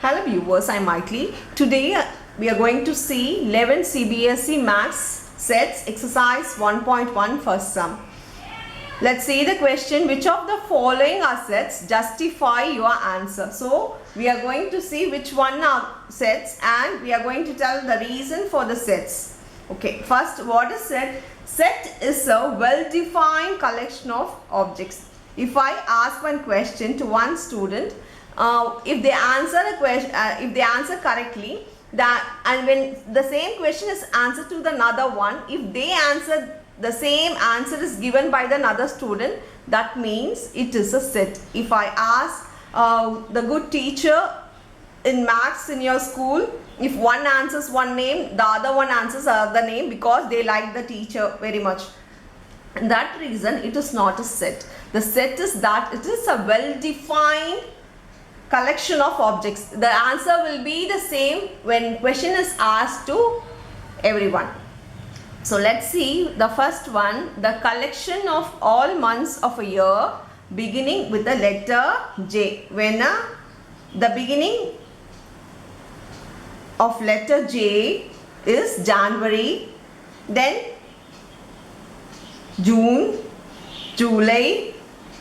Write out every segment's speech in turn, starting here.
Hello viewers, I'm Maitli. Today we are going to see 11 CBSE Maths sets exercise 1.1 first sum. Let's see the question. Which of the following are sets? Justify your answer. So we are going to see which one are sets and we are going to tell the reason for the sets. Okay, first, what is set? Set is a well-defined collection of objects. If I ask one question to one student, if they answer a question, if they answer correctly, and when the same question is answered to the another one, if they answer the same answer is given by the another student, that means it is a set. If I ask the good teacher in maths in your school, if one answers one name, the other one answers other name because they like the teacher very much. And that reason it is not a set. The set is that it is a well-defined collection of objects. The answer will be the same when question is asked to everyone. So let's see the first one, the collection of all months of a year beginning with the letter J. When the beginning of letter J is January, then June, July,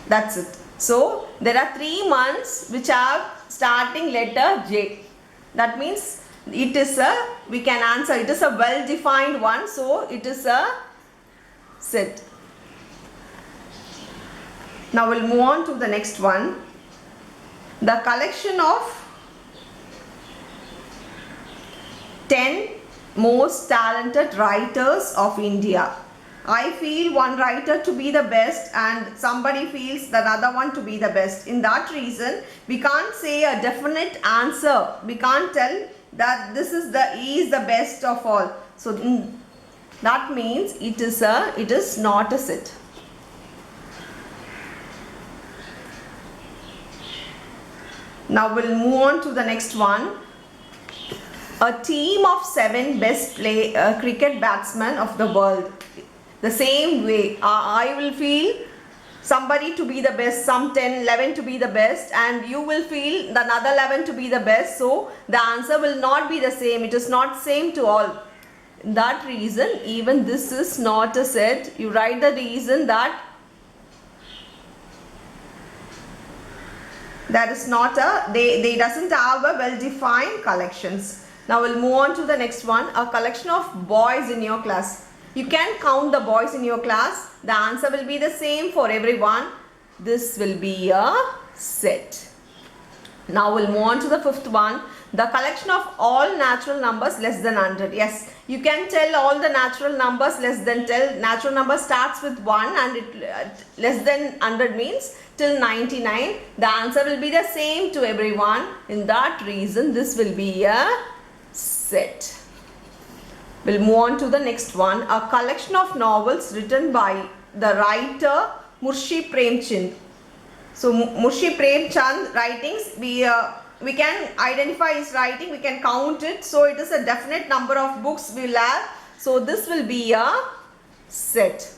that's it. So there are 3 months which are starting letter J. That means it is a, we can answer, it is a well-defined one, so it is a set. Now we'll move on to the next one. The collection of 10 most talented writers of India. I feel one writer to be the best and somebody feels the other one to be the best. In that reason, we can't say a definite answer. We can't tell that this is he is the best of all. So that means it is not a set. Now we'll move on to the next one. A team of 7 best cricket batsmen of the world. The same way, I will feel somebody to be the best, some 10, 11 to be the best, and you will feel the another 11 to be the best. So the answer will not be the same. It is not same to all. That reason, even this is not a set. You write the reason that is not a, they doesn't have a well-defined collections. Now we'll move on to the next one. A collection of boys in your class. You can count the boys in your class. The answer will be the same for everyone. This will be a set. Now we'll move on to the fifth one. The collection of all natural numbers less than 100. Yes, you can tell all the natural numbers less than 10. Natural number starts with 1 and less than 100 means till 99. The answer will be the same to everyone. In that reason, this will be a set. We'll move on to the next one. A collection of novels written by the writer Munshi Premchand. So Munshi Premchand writings, we can identify his writing, we can count it. So it is a definite number of books we'll have. So this will be a set.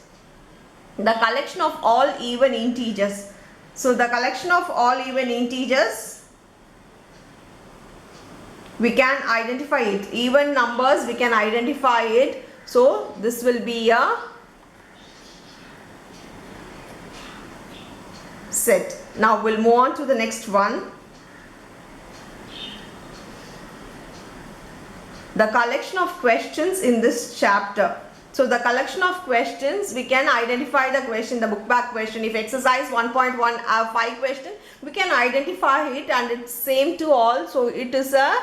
The collection of all even integers. So the collection of all even integers, we can identify it. Even numbers, we can identify it. So this will be a set. Now we'll move on to the next one. The collection of questions in this chapter. So the collection of questions, we can identify the question, the book back question. If exercise 1.1 have 5 questions, we can identify it and it's same to all. So it is a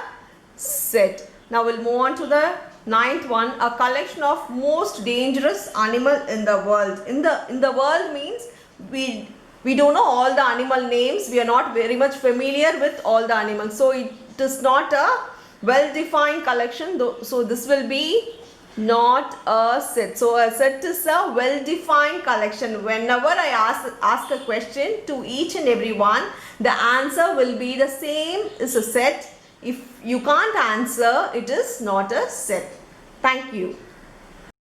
set. Now we'll move on to the 9th one. A collection of most dangerous animal in the world. In the world means we don't know all the animal names. We are not very much familiar with all the animals. So it is not a well-defined collection. So this will be not a set. So a set is a well-defined collection. Whenever I ask a question to each and every one, the answer will be the same, is a set. If you can't answer, it is not a set. Thank you.